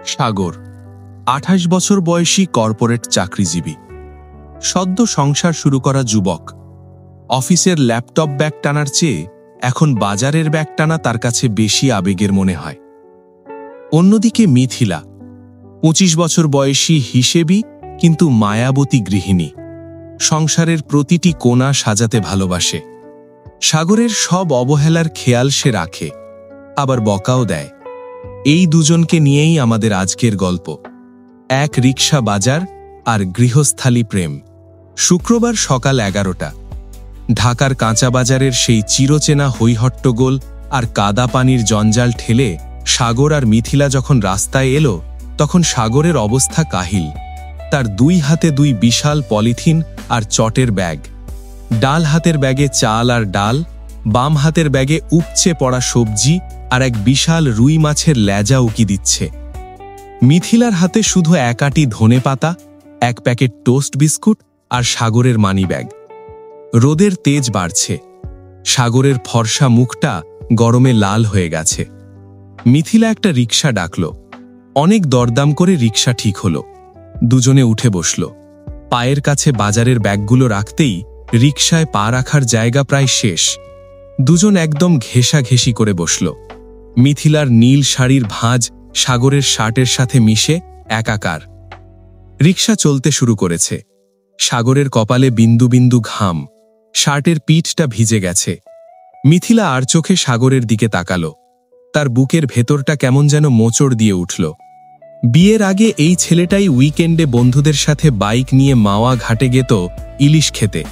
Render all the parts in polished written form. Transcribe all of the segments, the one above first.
সাগর ২৮ বছর বয়সী কর্পোরেট চাকরিজীবী, সদ্য সংসার শুরু করা যুবক। অফিসের ল্যাপটপ ব্যাগ টানার চেয়ে এখন বাজারের ব্যাগ টানা তার কাছে বেশি আবেগের মনে হয়। অন্যদিকে মিথিলা ২৫ বছর বয়সী হিসেবি কিন্তু মায়াবতী গৃহিণী, সংসারের প্রতিটি কোণা সাজাতে ভালোবাসে। সাগরের সব অবহেলার খেয়াল সে রাখে, আবার বকাও দেয়। এই দুজনকে নিয়েই আমাদের আজকের গল্প, এক রিকশা বাজার আর গৃহস্থালী প্রেম। শুক্রবার সকাল ১১টা, ঢাকার কাঁচা বাজারের সেই চিরচেনা হৈহট্টগোল আর কাদা পানির জঞ্জাল ঠেলে সাগর আর মিথিলা যখন রাস্তায় এলো, তখন সাগরের অবস্থা কাহিল। তার দুই হাতে দুই বিশাল পলিথিন আর চটের ব্যাগ, ডাল হাতের ব্যাগে চাল আর ডাল, বাম হাতের ব্যাগে উপচে পড়া সবজি আর এক বিশাল রুই মাছের লেজা উকি দিচ্ছে। মিথিলার হাতে শুধু এক আঁটি ধনেপাতা, এক প্যাকেট টোস্ট বিস্কুট আর সাগরের মানি ব্যাগ। রোদের তেজ বাড়ছে, সাগরের ফর্সা মুখটা গরমে লাল হয়ে গেছে। মিথিলা একটা রিকশা ডাকল, অনেক দরদাম করে রিকশা ঠিক হলো। দুজনে উঠে বসল। পায়ের কাছে বাজারের ব্যাগগুলো রাখতেই রিকশায় পা রাখার জায়গা প্রায় শেষ। দুজন একদম ঘেঁষাঘেঁষি করে বসল। মিথিলার নীল শাড়ির ভাঁজ সাগরের শার্টের সাথে মিশে একাকার। রিকশা চলতে শুরু করেছে। সাগরের কপালে বিন্দু বিন্দু ঘাম, শার্টের পিঠটা ভিজে গেছে। মিথিলা আর চোখে সাগরের দিকে তাকালো। তার বুকের ভেতরটা কেমন যেন মোচড় দিয়ে উঠল। বিয়ের আগে এই ছেলেটাই উইকেন্ডে বন্ধুদের সাথে বাইক নিয়ে মাওয়া ঘাটে যেত ইলিশ খেতে,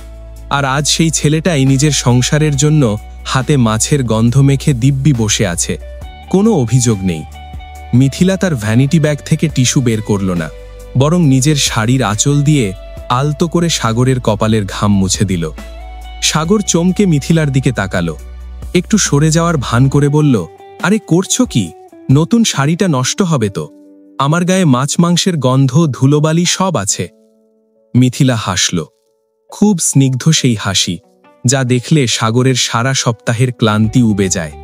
আর আজ সেই ছেলেটাই নিজের সংসারের জন্য হাতে মাছের গন্ধ মেখে দিব্যি বসে আছে। কোনো অভিযোগ নেই। মিথিলা তার ভ্যানিটি ব্যাগ থেকে টিস্যু বের করল না, বরং নিজের শাড়ির আঁচল দিয়ে আলতো করে সাগরের কপালের ঘাম মুছে দিল। সাগর চমকে মিথিলার দিকে তাকালো, একটু সরে যাওয়ার ভান করে বলল, আরে করছো কি? নতুন শাড়িটা নষ্ট হবে তো। আমার গায়ে মাছ মাংসের গন্ধ, ধুলোবালি সব আছে। মিথিলা হাসল, খুব স্নিগ্ধ সেই হাসি, যা দেখলে সাগরের সারা সপ্তাহের ক্লান্তি উবে যায়।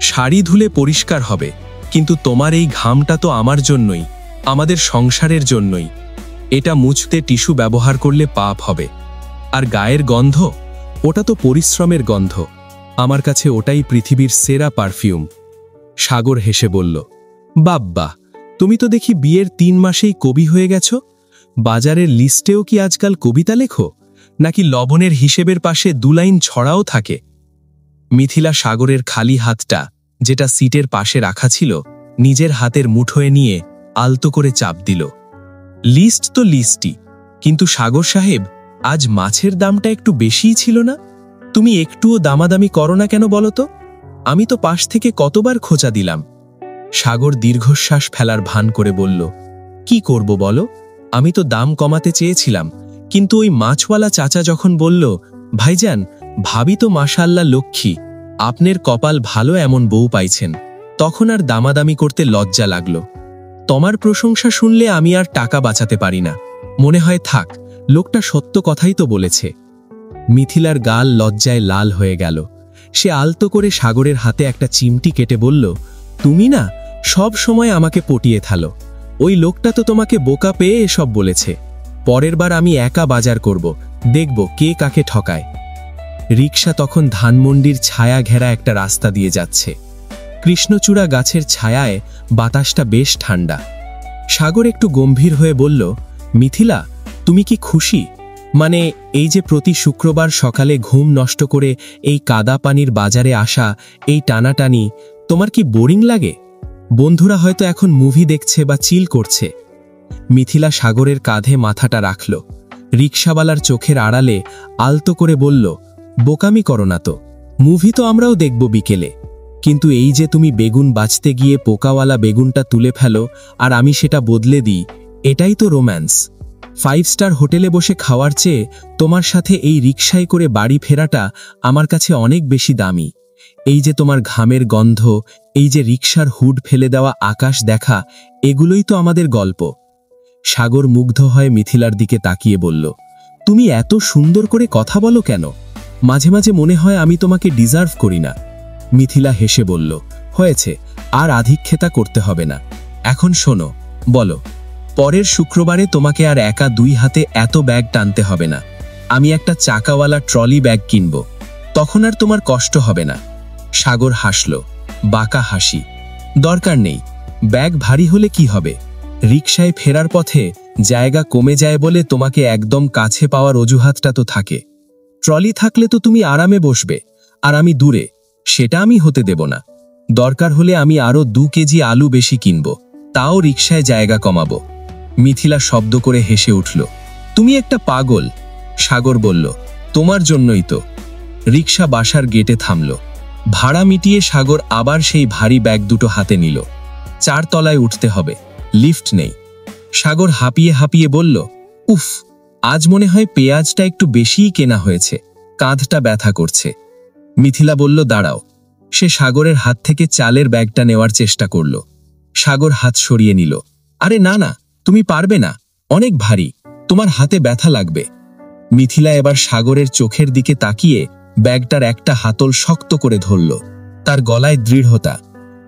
শাড়ি ধুলে পরিষ্কার হবে, কিন্তু তোমার এই ঘামটা তো আমার জন্যই, আমাদের সংসারের জন্যই। এটা মুছতে টিস্যু ব্যবহার করলে পাপ হবে। আর গায়ের গন্ধ, ওটা তো পরিশ্রমের গন্ধ। আমার কাছে ওটাই পৃথিবীর সেরা পারফিউম। সাগর হেসে বলল, বাব্বা, তুমি তো দেখি বিয়ের ৩ মাসেই কবি হয়ে গেছ। বাজারের লিস্টেও কি আজকাল কবিতা লেখো, নাকি লবণের হিসেবের পাশে ২ লাইন ছড়াও থাকে? মিথিলা সাগরের খালি হাতটা, যেটা সিটের পাশে রাখা ছিল, নিজের হাতের মুঠোয় নিয়ে আলতো করে চাপ দিল। লিস্ট তো লিস্টই, কিন্তু সাগর সাহেব, আজ মাছের দামটা একটু বেশিই ছিল না? তুমি একটুও দামাদামি করো না কেন বলো তো? আমি তো পাশ থেকে কতবার খোঁচা দিলাম। সাগর দীর্ঘশ্বাস ফেলার ভান করে বলল, কি করব বলো? আমি তো দাম কমাতে চেয়েছিলাম, কিন্তু ওই মাছওয়ালা চাচা যখন বলল, ভাইজান, ভাবি তো মাশাআল্লাহ লক্ষ্মী, আপনার কপাল ভালো, এমন বউ পাইছেন, তখন আর দামাদামি করতে লজ্জা লাগলো। তোমার প্রশংসা শুনলে আমি আর টাকা বাঁচাতে পারি না। মনে হয় থাক, লোকটা সত্য কথাই তো বলেছে। মিথিলার গাল লজ্জায় লাল হয়ে গেল। সে আলতো করে সাগরের হাতে একটা চিমটি কেটে বলল, তুমি না সব সময় আমাকে পটিয়ে থালো। ওই লোকটা তো তোমাকে বোকা পেয়ে এসব বলেছে। পরের বার আমি একা বাজার করব, দেখব কে কাকে ঠকায়। রিকশা তখন ধানমন্ডির ছায়া ঘেরা একটা রাস্তা দিয়ে যাচ্ছে। কৃষ্ণচূড়া গাছের ছায়ায় বাতাসটা বেশ ঠান্ডা। সাগর একটু গম্ভীর হয়ে বলল, মিথিলা, তুমি কি খুশি? মানে এই যে প্রতি শুক্রবার সকালে ঘুম নষ্ট করে এই কাদা পানির বাজারে আসা, এই টানাটানি, তোমার কি বোরিং লাগে? বন্ধুরা হয়তো এখন মুভি দেখছে বা চিল করছে। মিথিলা সাগরের কাঁধে মাথাটা রাখল। রিকশাওয়ালার চোখের আড়ালে আলতো করে বলল, বোকামি করো না তো, মুভি তো আমরাও দেখব বিকেলে। কিন্তু এই যে তুমি বেগুন বাছতে গিয়ে পোকাওয়ালা বেগুনটা তুলে ফেলো আর আমি সেটা বদলে দিই, এটাই তো রোম্যান্স। 5 স্টার হোটেলে বসে খাওয়ার চেয়ে তোমার সাথে এই রিকশায় করে বাড়ি ফেরাটা আমার কাছে অনেক বেশি দামি। এই যে তোমার ঘামের গন্ধ, এই যে রিকশার হুড ফেলে দেওয়া আকাশ দেখা, এগুলোই তো আমাদের গল্প। সাগর মুগ্ধ হয়ে মিথিলার দিকে তাকিয়ে বলল, তুমি এত সুন্দর করে কথা বলো কেন? মাঝে মাঝে মনে হয় আমি তোমাকে ডিজার্ভ করি না। মিথিলা হেসে বলল, হয়েছে, আর আধিক্যতা করতে হবে না। এখন শোনো, বলো, পরের শুক্রবারে তোমাকে আর একা 2 হাতে এত ব্যাগ টানতে হবে না। আমি একটা চাকাওয়ালা ট্রলি ব্যাগ কিনব, তখন আর তোমার কষ্ট হবে না। সাগর হাসল, বাঁকা হাসি। দরকার নেই, ব্যাগ ভারী হলে কি হবে? রিকশায় ফেরার পথে জায়গা কমে যায় বলে তোমাকে একদম কাছে পাওয়ার অজুহাতটা তো থাকে। ট্রলি থাকলে তো তুমি আরামে বসবে, আর আমি দূরে, সেটা আমি হতে দেব না। দরকার হলে আমি আরো 2 কেজি আলু বেশি কিনব, তাও রিকশায় জায়গা কমাবো। মিথিলা শব্দ করে হেসে উঠল। তুমি একটা পাগল। সাগর বলল, তোমার জন্যই তো। রিকশা বাসার গেটে থামল। ভাড়া মিটিয়ে সাগর আবার সেই ভারী ব্যাগ দুটো হাতে নিল। 4 তলায় উঠতে হবে, লিফট নেই। সাগর হাঁপিয়ে হাঁপিয়ে বলল, উফ, আজ মনে হয় পেঁয়াজটা একটু বেশিই কেনা হয়েছে, কাঁধটা ব্যথা করছে। মিথিলা বলল, দাঁড়াও। সে সাগরের হাত থেকে চালের ব্যাগটা নেওয়ার চেষ্টা করল। সাগর হাত সরিয়ে নিল। আরে না না, তুমি পারবে না, অনেক ভারী, তোমার হাতে ব্যথা লাগবে। মিথিলা এবার সাগরের চোখের দিকে তাকিয়ে ব্যাগটার একটা হাতল শক্ত করে ধরল। তার গলায় দৃঢ়তা।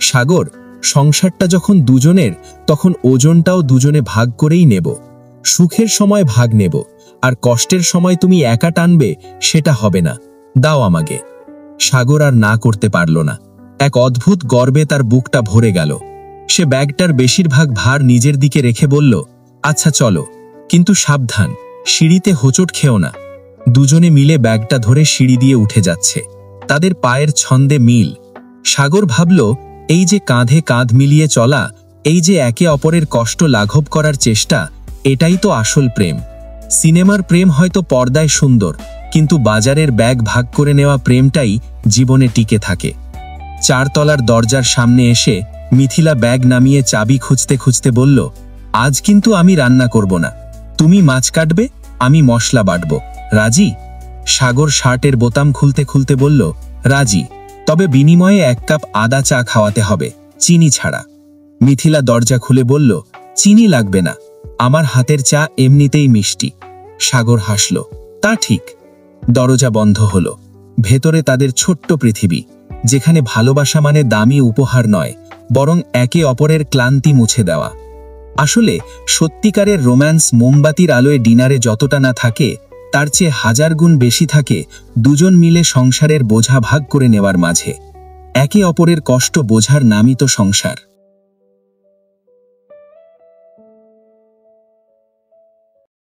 সাগর, সংসারটা যখন দুজনের, তখন ওজনটাও দুজনে ভাগ করেই নেব। সুখের সময় ভাগ নেব, আর কষ্টের সময় তুমি একা টানবে, সেটা হবে না। দাও আমাকে। সাগর আর না করতে পারল না। এক অদ্ভুত গর্বে তার বুকটা ভরে গেল। সে ব্যাগটার বেশিরভাগ ভার নিজের দিকে রেখে বলল, আচ্ছা চলো, কিন্তু সাবধান, সিঁড়িতে হোঁচট খেও না। দুজনে মিলে ব্যাগটা ধরে সিঁড়ি দিয়ে উঠে যাচ্ছে। তাদের পায়ের ছন্দে মিল। সাগর ভাবল, এই যে কাঁধে কাঁধ মিলিয়ে চলা, এই যে একে অপরের কষ্ট লাঘব করার চেষ্টা, এটাই তো আসল প্রেম। সিনেমার প্রেম হয়তো পর্দায় সুন্দর, কিন্তু বাজারের ব্যাগ ভাগ করে নেওয়া প্রেমটাই জীবনে টিকে থাকে। 4 তলার দরজার সামনে এসে মিথিলা ব্যাগ নামিয়ে চাবি খুঁজতে খুঁজতে বলল, আজ কিন্তু আমি রান্না করব না। তুমি মাছ কাটবে, আমি মশলা বাটব। রাজি? সাগর শার্টের বোতাম খুলতে খুলতে বলল, রাজি, তবে বিনিময়ে 1 কাপ আদা চা খাওয়াতে হবে, চিনি ছাড়া। মিথিলা দরজা খুলে বলল, চিনি লাগবে না, আমার হাতের চা এমনিতেই মিষ্টি। সাগর হাসল, তা ঠিক। দরজা বন্ধ হলো। ভেতরে তাদের ছোট্ট পৃথিবী, যেখানে ভালোবাসা মানে দামি উপহার নয়, বরং একে অপরের ক্লান্তি মুছে দেওয়া। আসলে সত্যিকারের রোম্যান্স মোমবাতির আলোয় ডিনারে যতটা না থাকে, তার চেয়ে 1000 গুণ বেশি থাকে দুজন মিলে সংসারের বোঝা ভাগ করে নেওয়ার মাঝে। একে অপরের কষ্ট বোঝার নামই তো সংসার।